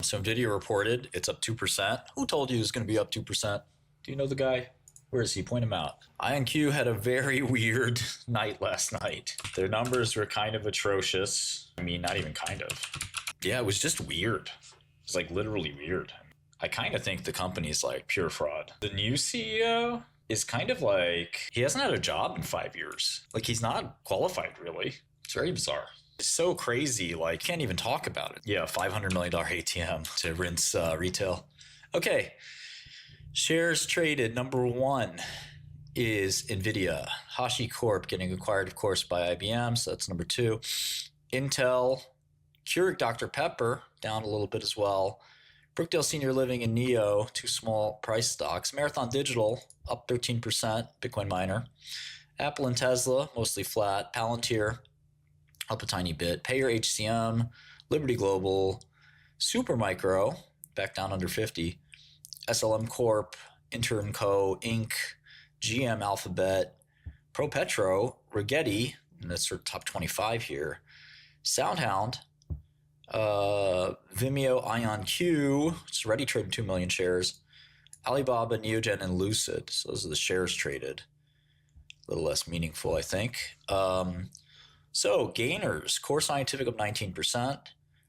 So Nvidia reported it's up 2%. Who told you it was going to be up 2%? Do you know the guy? Where is he? Point him out. IonQ had a very weird night last night. Their numbers were kind of atrocious. I mean, not even kind of. Yeah, it was just weird. It's like literally weird. I kind of think the company's like pure fraud. The new CEO is kind of like, he hasn't had a job in 5 years. Like, he's not qualified, really. It's very bizarre. It's so crazy, like, can't even talk about it. Yeah, $500 million ATM to rinse retail. Okay, shares traded. Number one is Nvidia. HashiCorp getting acquired, of course, by IBM, so that's number two. Intel, Keurig Dr. Pepper, down a little bit as well. Brookdale Senior Living and NEO, two small price stocks. Marathon Digital, up 13%, Bitcoin miner. Apple and Tesla, mostly flat. Palantir, up a tiny bit. Payer HCM, Liberty Global, Supermicro, back down under 50. SLM Corp, Inter & Co, Inc., GM Alphabet, ProPetro, Rigetti, and that's sort of top 25 here. SoundHound, Vimeo, IonQ, it's already traded 2 million shares. Alibaba, Neogen, and Lucid. So those are the shares traded. A little less meaningful, I think. So gainers, Core Scientific up 19%,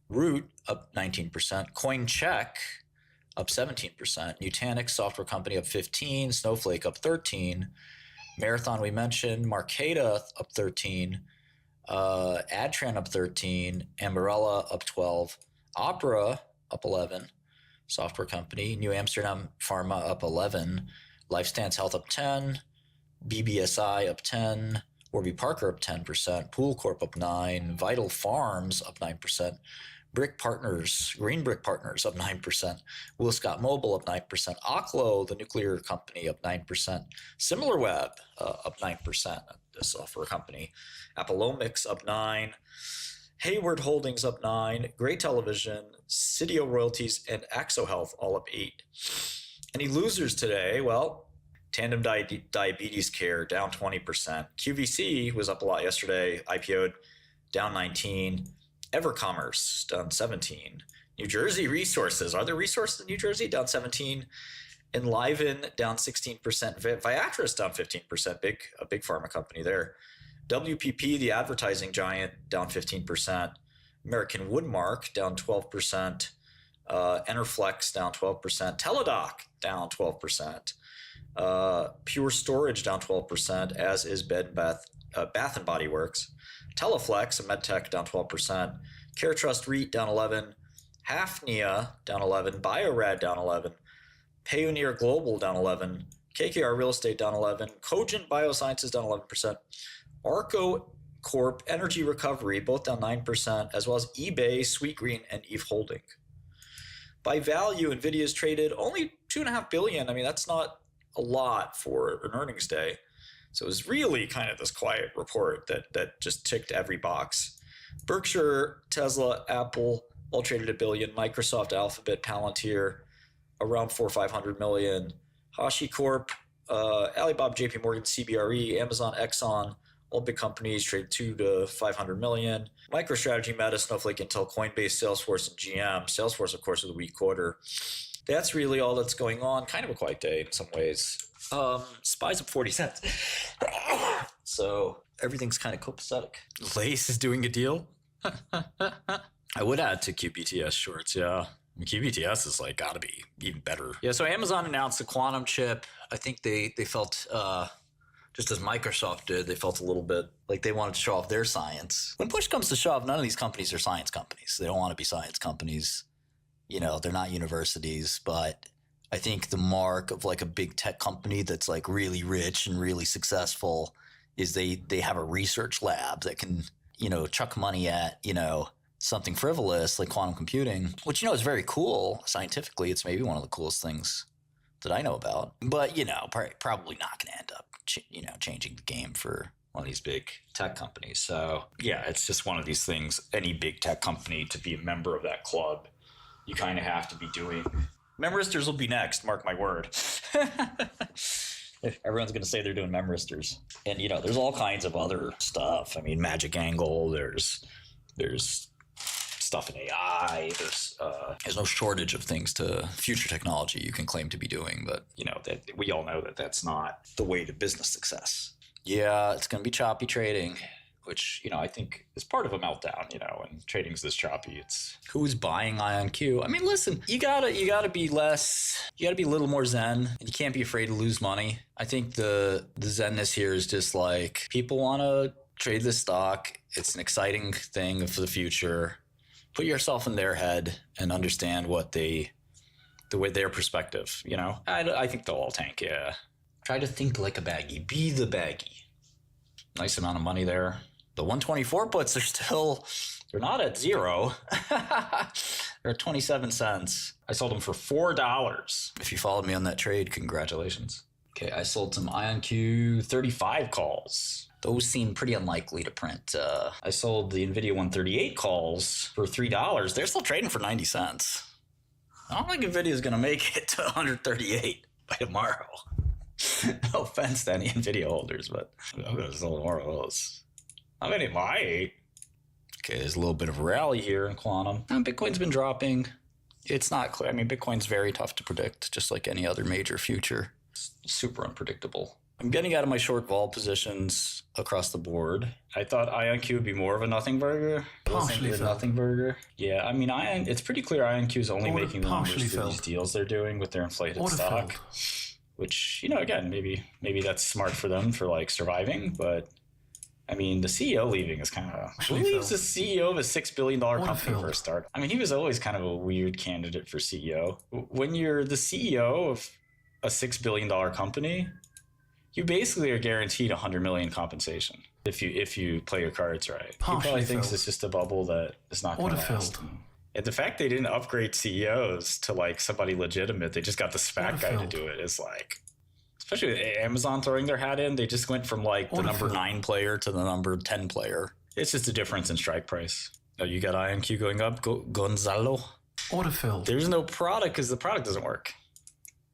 Root up 19%, Coincheck up 17%, Nutanix Software Company up 15%, Snowflake up 13%, Marathon we mentioned, Marketa up 13%, Adtran up 13%, Ambarella up 12%, Opera up 11%, Software Company, New Amsterdam Pharma up 11%, LifeStance Health up 10%, BBSI up 10%, Warby Parker up 10%, Pool Corp up 9%, Vital Farms up 9%, Brick Partners, Green Brick Partners up 9%, Will Scott Mobile up 9%, Oklo, the nuclear company, up 9%, SimilarWeb up 9%, the software company, Apollomics up 9%, Hayward Holdings up 9%, Gray Television, Cydio Royalties, and Axo Health all up 8%. Any losers today? Well, Tandem Diabetes Care down 20%. QVC was up a lot yesterday, IPO'd down 19%. EverCommerce down 17%. New Jersey Resources, are there resources in New Jersey? Down 17%. Enliven down 16%. Viatris down 15%, a big pharma company there. WPP, the advertising giant, down 15%. American Woodmark down 12%. Enerflex down 12%. Teladoc down 12%. Pure Storage down 12%, as is Bath and Body Works. Teleflex, a medtech, down 12%. CareTrust REIT down 11%. Hafnia down 11%. Biorad down 11%. Payoneer Global down 11%. KKR Real Estate down 11%. Cogent Biosciences down 11%. Arco Corp, Energy Recovery, both down 9%, as well as eBay, Sweetgreen, and Eve Holding. By value, Nvidia is traded only $2.5 billion. I mean, that's not a lot for an earnings day. So it was really kind of this quiet report that just ticked every box. Berkshire, Tesla, Apple, all traded $1 billion. Microsoft, Alphabet, Palantir, around $400-500 million. HashiCorp, Alibaba, JP Morgan, CBRE, Amazon, Exxon, all big companies trade $200 to $500 million. MicroStrategy, Meta, Snowflake, Intel, Coinbase, Salesforce, and GM. Salesforce, of course, with a weak quarter. That's really all that's going on. Kind of a quiet day in some ways. SPY's up 40 cents. So everything's kind of copacetic. Lace is doing a deal. I would add to QBTS shorts, yeah. I mean, QBTS is like gotta be even better. Yeah, so Amazon announced a quantum chip. I think they felt, just as Microsoft did, they felt a little bit like they wanted to show off their science. When push comes to shove, none of these companies are science companies. They don't want to be science companies. You know, they're not universities, but I think the mark of like a big tech company that's like really rich and really successful is they have a research lab that can, you know, chuck money at, you know, something frivolous like quantum computing, which, you know, is very cool. Scientifically, it's maybe one of the coolest things that I know about. But, you know, probably not going to end up, changing the game for one of these big tech companies. So, yeah, it's just one of these things. Any big tech company, to be a member of that club, you kind of have to be doing. Memristers will be next, mark my word. Everyone's going to say they're doing memristers. And, you know, there's all kinds of other stuff. I mean, Magic Angle, there's stuff in AI. There's no shortage of things to future technology you can claim to be doing, but that we all know that that's not the way to business success. Yeah, it's going to be choppy trading. Which, I think is part of a meltdown, and trading's this choppy. It's who's buying IonQ? I mean, listen, you gotta be a little more zen, and you can't be afraid to lose money. I think the zenness here is just like people want to trade this stock. It's an exciting thing for the future. Put yourself in their head and understand their perspective, I think they'll all tank, yeah. Try to think like a baggie. Be the baggie. Nice amount of money there. The 124 puts they're not at zero. They're at 27 cents. I sold them for $4. If you followed me on that trade, congratulations. Okay, I sold some IonQ 35 calls. Those seem pretty unlikely to print. I sold the Nvidia 138 calls for $3. They're still trading for 90 cents. I don't think Nvidia's going to make it to 138 by tomorrow. No offense to any Nvidia holders, but I'm going to sell more of those. I mean, it might. Okay, there's a little bit of a rally here in quantum. Bitcoin's been dropping. It's not clear. I mean, Bitcoin's very tough to predict, just like any other major future. It's super unpredictable. I'm getting out of my short vol positions across the board. I thought IonQ would be more of a nothing burger. Partially nothing burger. Yeah, I mean, it's pretty clear IonQ is only making the numbers through these deals they're doing with their inflated stock. Which, again, maybe that's smart for them for like surviving, but I mean, the CEO leaving is kind of... Who leaves the CEO of a $6 billion company for a start? I mean, he was always kind of a weird candidate for CEO. When you're the CEO of a $6 billion company, you basically are guaranteed $100 million compensation if you play your cards right. He probably thinks it's just a bubble that is not going to last. And the fact they didn't upgrade CEOs to like somebody legitimate, they just got the SPAC guy to do it is like... Especially with Amazon throwing their hat in, they just went from like the number 9 player to the number 10 player. It's just a difference in strike price. Oh, you got IonQ going up, Gonzalo? 𝗠𝗏𝗘. There's no product because the product doesn't work.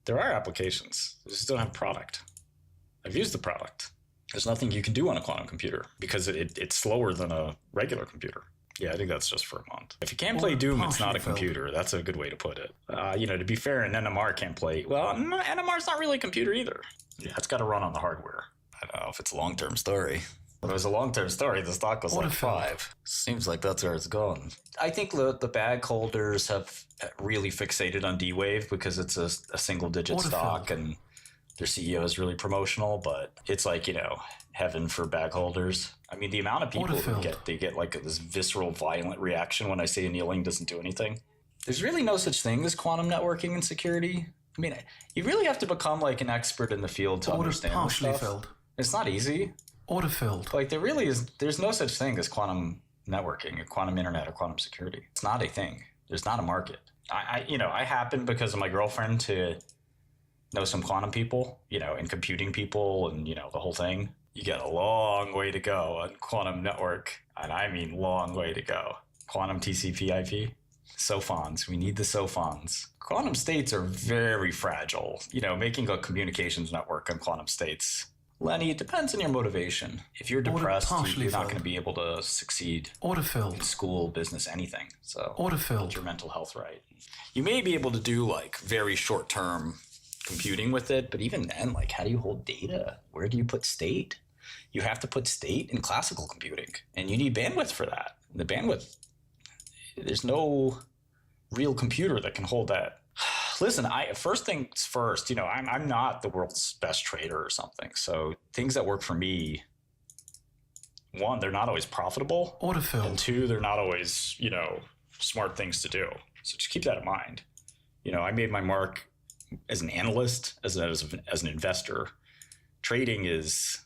There are applications. They just don't have product. I've used the product. There's nothing you can do on a quantum computer because it's slower than a regular computer. Yeah, I think that's just for a month. If you can't play Doom, it's not a computer. That's a good way to put it. To be fair, an NMR can't play... Well, NMR's not really a computer either. Yeah, it's got to run on the hardware. I don't know if it's a long-term story. If it was a long-term story, the stock was like 5. Seems like that's where it's going. I think the bag holders have really fixated on D-Wave because it's a single-digit stock and their CEO is really promotional, but it's like, heaven for bag holders. I mean, the amount of people who get like this visceral, violent reaction when I say annealing doesn't do anything. There's really no such thing as quantum networking and security. I mean, you really have to become like an expert in the field to understand this stuff. It's not easy. 𝗠𝗏𝗘. Like there really is, there's no such thing as quantum networking or quantum internet or quantum security. It's not a thing. There's not a market. I happen because of my girlfriend to know some quantum people, and computing people and, the whole thing. You got a long way to go on quantum network. And I mean, long way to go. Quantum TCP/IP, SOFONs. We need the SOFONs. Quantum states are very fragile. Making a communications network on quantum states. Lenny, it depends on your motivation. If you're depressed, you're not going to be able to succeed in school, business, anything. So get your mental health right. You may be able to do like very short-term computing with it, but even then, like, how do you hold data? Where do you put state? You have to put state in classical computing, and you need bandwidth for that. The bandwidth, there's no real computer that can hold that. Listen, first things first, I'm not the world's best trader or something. So things that work for me, 1, they're not always profitable. 𝗠𝗏𝗘. And 2, they're not always, smart things to do. So just keep that in mind. I made my mark as an analyst, as an investor. Trading is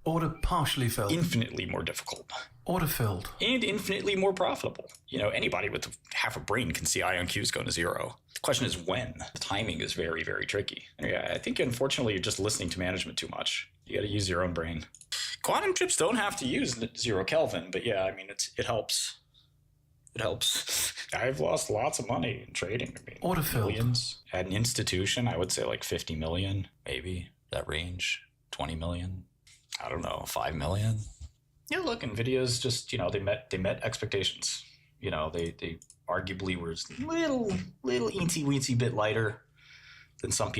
𝗠𝗏𝗘. infinitely more difficult. 𝗠𝗏𝗘. And infinitely more profitable. Anybody with half a brain can see IonQs going to zero. The question is when. The timing is very, very tricky. Yeah, I think unfortunately you're just listening to management too much. You got to use your own brain. Quantum chips don't have to use 0 Kelvin, but yeah, I mean, it helps. It helps. I've lost lots of money in trading. I mean, 𝗠𝗏𝗘. millions. At an institution, I would say like 50 million, maybe that range. 20 million. I don't know, 5 million. Yeah, look, Nvidia's just, they met expectations. You know, they arguably were little eensy-weensy bit lighter than some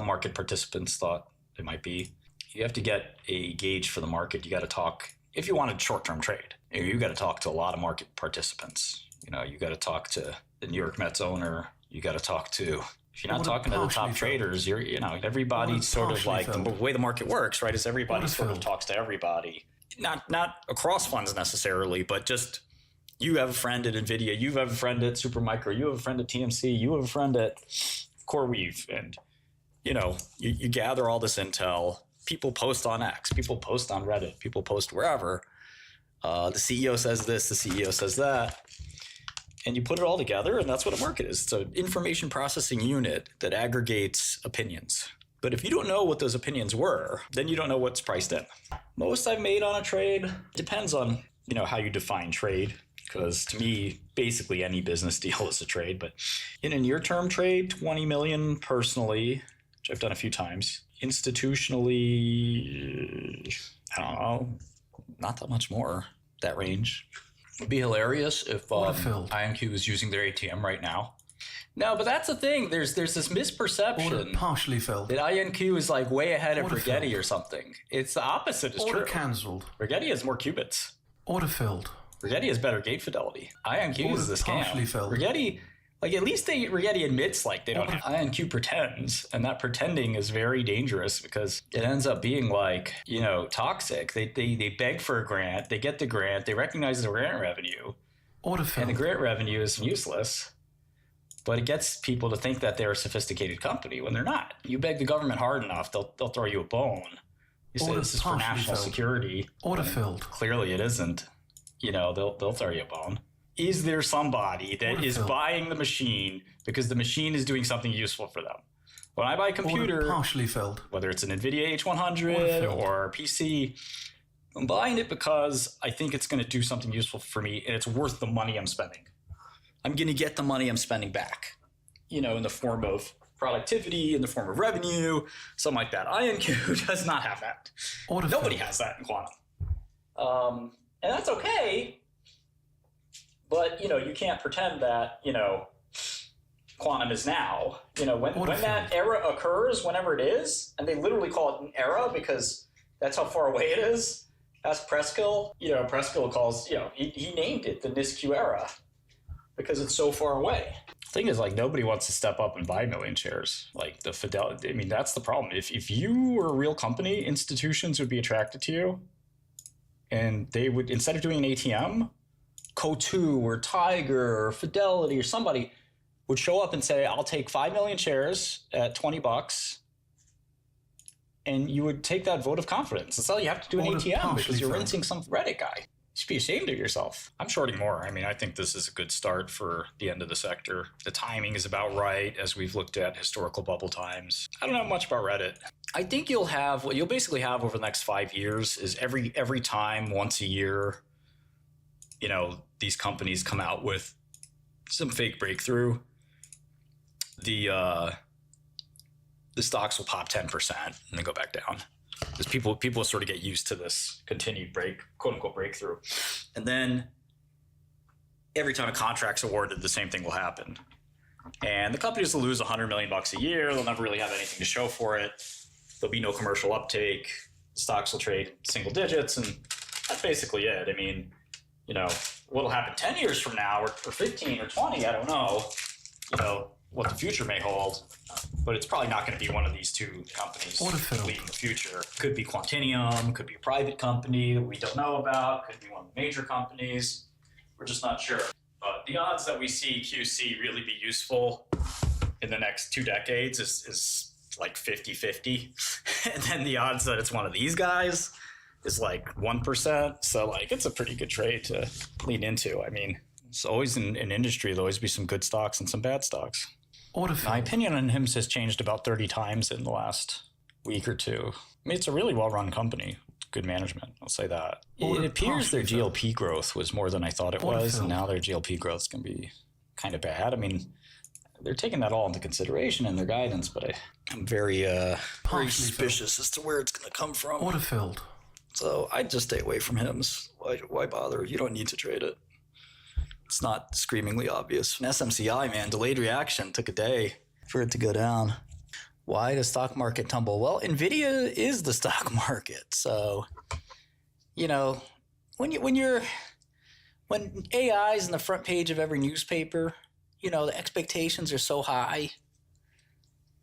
market participants thought they might be. You have to get a gauge for the market. You got to talk, if you want a short-term trade, you got to talk to a lot of market participants. You know, you got to talk to the New York Mets owner. You got to talk to, if you're not talking to the top traders, you know, everybody sort of like, the way the market works, right, is everybody sort of talks to everybody. Not across funds necessarily, but just you have a friend at Nvidia, you have a friend at Supermicro, you have a friend at TMC, you have a friend at CoreWeave, and you know, you gather all this intel. People post on X, people post on Reddit, people post wherever. The CEO says this, the CEO says that, and you put it all together, and that's what a market is. It's an information processing unit that aggregates opinions. But if you don't know what those opinions were, then you don't know what's priced in. Most I've made on a trade depends on, you know, how you define trade. Because to me, basically any business deal is a trade. But in a near-term trade, 20 million personally, which I've done a few times. Institutionally, I don't know, not that much more, that range. It'd be hilarious if IonQ is using their ATM right now. No, but that's the thing. There's this misperception partially filled. that IonQ is like way ahead of Rigetti or something. It's the opposite is true. Cancelled. Rigetti has more qubits. Order filled. Rigetti has better gate fidelity. IonQ is the scam. Partially filled. Rigetti, like at least Rigetti admits like they don't have. IonQ pretends, and that pretending is very dangerous because it ends up being like, you know, toxic. They beg for a grant, they get the grant, they recognize the grant revenue, and the grant revenue is useless. But it gets people to think that they're a sophisticated company when they're not. You beg the government hard enough, they'll throw you a bone. You say this is for national security. Order filled. Clearly it isn't. You know, they'll throw you a bone. Is there somebody that is buying the machine because the machine is doing something useful for them? When I buy a computer, partially filled, whether it's an Nvidia H100 or a PC, I'm buying it because I think it's going to do something useful for me and it's worth the money I'm spending. I'm going to get the money I'm spending back, you know, in the form of productivity, in the form of revenue, something like that. IonQ does not have that. Nobody has that in quantum. And that's okay. But, you know, you can't pretend that, you know, quantum is now. You know, when that era occurs, whenever it is, and they literally call it an era because that's how far away it is. Ask Preskill. You know, Preskill calls, you know, he named it the NISQ era because it's so far away. The thing is, like, nobody wants to step up and buy a million shares. Like, the fidelity, I mean, that's the problem. If you were a real company, institutions would be attracted to you. And they would, instead of doing an ATM, Coatue or Tiger or Fidelity or somebody would show up and say, I'll take 5 million shares at $20. And you would take that vote of confidence. That's all you have to do an ATM because you're rinsing some Reddit guy. You should be ashamed of yourself. I'm shorting more. I mean, I think this is a good start for the end of the sector. The timing is about right as we've looked at historical bubble times. I don't know much about Reddit. I think what you'll basically have over the next 5 years is every time, once a year, you know, these companies come out with some fake breakthrough. The stocks will pop 10% and then go back down. Because people sort of get used to this continued quote unquote breakthrough. And then every time a contract's awarded, the same thing will happen. And the companies will lose $100 million a year. They'll never really have anything to show for it. There'll be no commercial uptake. Stocks will trade single digits. And that's basically it. I mean, you know, what'll happen 10 years from now or 15 or 20, I don't know, you know, what the future may hold. But it's probably not going to be one of these two companies leading the future. Could be Quantinium, could be a private company that we don't know about, could be one of the major companies. We're just not sure. But the odds that we see QC really be useful in the next 2 decades is like 50-50. And then the odds that it's one of these guys is like 1%. So like it's a pretty good trade to lean into. I mean, it's always in industry, there'll always be some good stocks and some bad stocks. My opinion on him has changed about 30 times in the last week or two. I mean, it's a really well-run company. Good management, I'll say that. It appears their GLP growth was more than I thought it was, and now their GLP growth is going to be kind of bad. I mean, they're taking that all into consideration in their guidance, but I'm very suspicious as to where it's going to come from. Order filled. So I'd just stay away from him. Why bother? You don't need to trade it. It's not screamingly obvious. An SMCI, man, delayed reaction, took a day for it to go down. Why does stock market tumble? Well, Nvidia is the stock market. So, you know, when AI is in the front page of every newspaper, you know, the expectations are so high.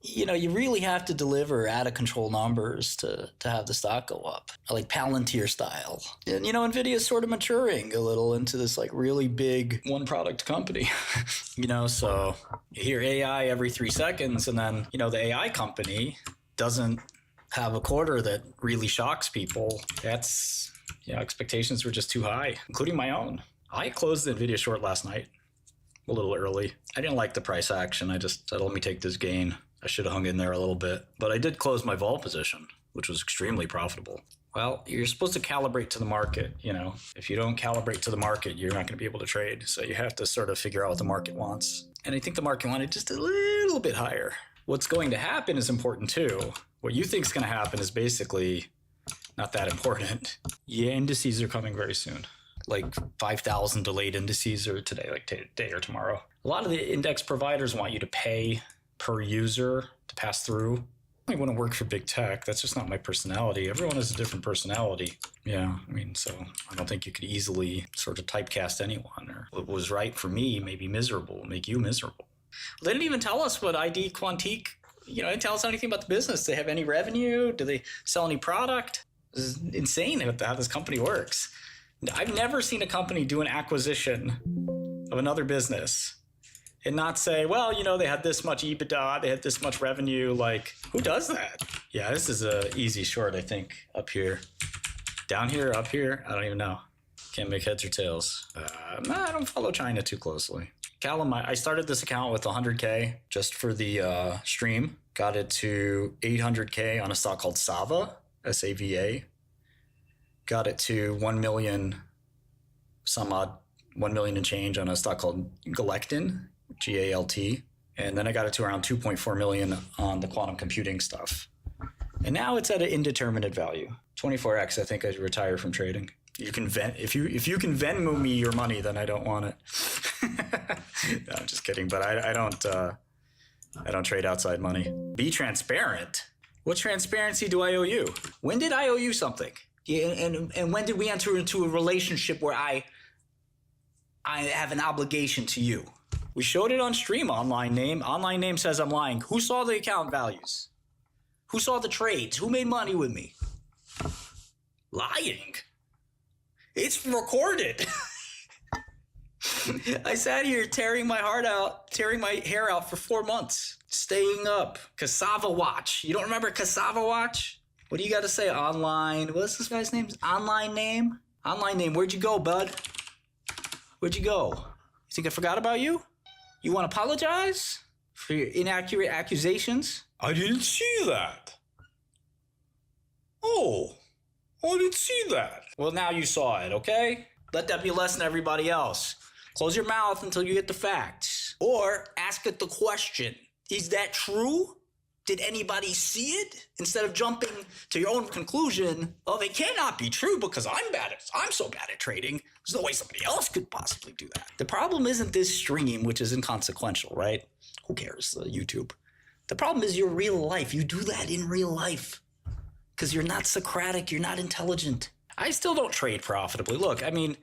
You know, you really have to deliver out of control numbers to have the stock go up, like Palantir style. And, you know, Nvidia is sort of maturing a little into this like really big one product company, you know, so you hear AI every 3 seconds and then, you know, the AI company doesn't have a quarter that really shocks people. That's, you know, expectations were just too high, including my own. I closed the Nvidia short last night a little early. I didn't like the price action. I just said, let me take this gain. I should have hung in there a little bit, but I did close my vol position, which was extremely profitable. Well, you're supposed to calibrate to the market. You know, if you don't calibrate to the market, you're not going to be able to trade. So you have to sort of figure out what the market wants. And I think the market wanted just a little bit higher. What's going to happen is important too. What you think is going to happen is basically not that important. Yeah, indices are coming very soon. Like 5,000 delayed indices are today, like today or tomorrow. A lot of the index providers want you to pay per user to pass through. I wouldn't work for big tech. That's just not my personality. Everyone has a different personality. Yeah, I mean, so I don't think you could easily sort of typecast anyone. Or what was right for me may be miserable, make you miserable. They didn't even tell us what ID Quantique, you know, they didn't tell us anything about the business. Do they have any revenue? Do they sell any product? This is insane how this company works. I've never seen a company do an acquisition of another business and not say, well, you know, they had this much EBITDA, they had this much revenue. Like, who does that? Yeah, this is a easy short, I think, up here. Down here, up here, I don't even know. Can't make heads or tails. I don't follow China too closely. Callum, I started this account with 100K just for the stream. Got it to 800K on a stock called SAVA, S-A-V-A. Got it to 1 million, some odd, 1 million and change on a stock called Galectin, G-A-L-T. And then I got it to around 2.4 million on the quantum computing stuff. And now it's at an indeterminate value. 24x, I think I should retire from trading. You can if you can Venmo me your money, then I don't want it. No, I'm just kidding. But I don't trade outside money. Be transparent. What transparency do I owe you? When did I owe you something? Yeah, and when did we enter into a relationship where I have an obligation to you? We showed it on stream, online name. Online name says I'm lying. Who saw the account values? Who saw the trades? Who made money with me? Lying. It's recorded. I sat here tearing my hair out for 4 months, staying up. Cassava Watch. You don't remember Cassava Watch? What do you got to say? Online. What's this guy's name? Online name? Online name. Where'd you go, bud? Where'd you go? You think I forgot about you? You want to apologize for your inaccurate accusations? I didn't see that. Oh, I didn't see that. Well, now you saw it, okay? Let that be a lesson to everybody else. Close your mouth until you get the facts. Or ask it the question. Is that true? Did anybody see it? Instead of jumping to your own conclusion of it cannot be true because I'm so bad at trading. There's no way somebody else could possibly do that. The problem isn't this stream, which is inconsequential, right? Who cares, YouTube? The problem is your real life. You do that in real life because you're not Socratic. You're not intelligent. I still don't trade profitably. Look, I mean,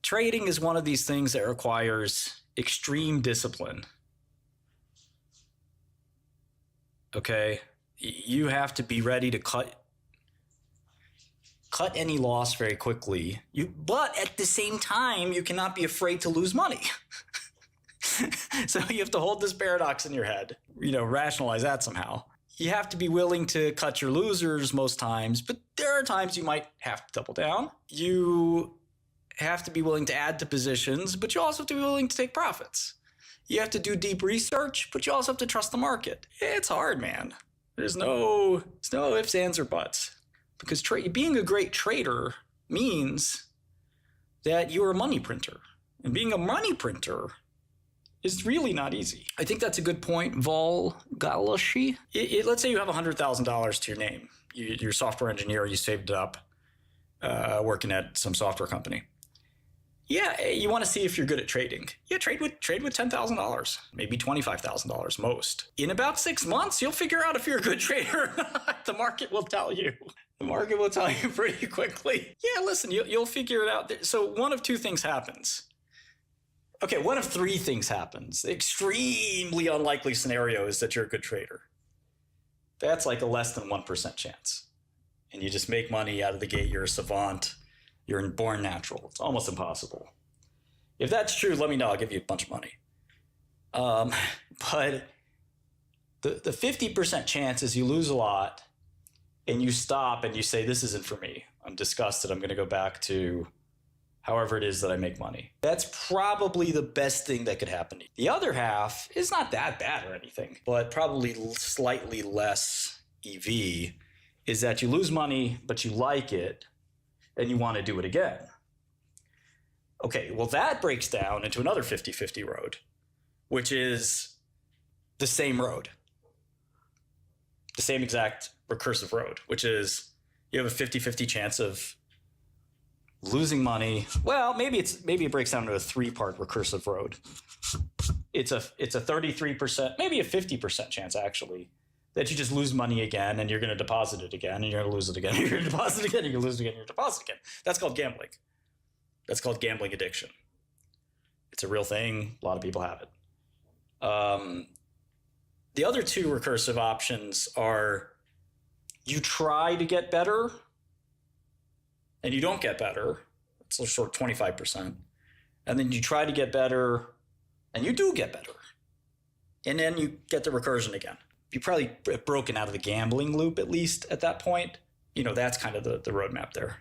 trading is one of these things that requires extreme discipline. Okay, you have to be ready to cut any loss very quickly. But at the same time, you cannot be afraid to lose money. So you have to hold this paradox in your head, rationalize that somehow. You have to be willing to cut your losers most times, but there are times you might have to double down. You have to be willing to add to positions, but you also have to be willing to take profits. You have to do deep research, but you also have to trust the market. It's hard, man. There's no ifs, ands, or buts. Because being a great trader means that you're a money printer. And being a money printer is really not easy. I think that's a good point, 𝗏𝗏𝗄𝗏𝗏. Let's say you have $100,000 to your name. You're a software engineer, you saved it up working at some software company. Yeah, you want to see if you're good at trading. Yeah, trade with $10,000, maybe $25,000 most. In about 6 months, you'll figure out if you're a good trader or not. The market will tell you. The market will tell you pretty quickly. Yeah, listen, you'll figure it out. So one of two things happens. Okay, one of three things happens. The extremely unlikely scenario is that you're a good trader. That's like a less than 1% chance. And you just make money out of the gate. You're a savant. You're born natural. It's almost impossible. If that's true, let me know. I'll give you a bunch of money. But the 50% chance is you lose a lot and you stop and you say, this isn't for me. I'm disgusted. I'm going to go back to however it is that I make money. That's probably the best thing that could happen to you. The other half is not that bad or anything, but probably slightly less EV is that you lose money, but you like it and you want to do it again. Okay, well, that breaks down into another 50-50 road, which is the same road, the same exact recursive road, which is you have a 50-50 chance of losing money. Well, maybe it breaks down to a 3-part recursive road. It's a 33%, maybe a 50% chance actually, that you just lose money again and you're going to deposit it again and you're going to lose it again. You're going to deposit it again. You're going to lose it again. You're going to deposit it again. That's called gambling. That's called gambling addiction. It's a real thing. A lot of people have it. The other two recursive options are you try to get better and you don't get better. It's a short 25%. And then you try to get better and you do get better. And then you get the recursion again. You probably broken out of the gambling loop, at least at that point. You know, that's kind of the roadmap there.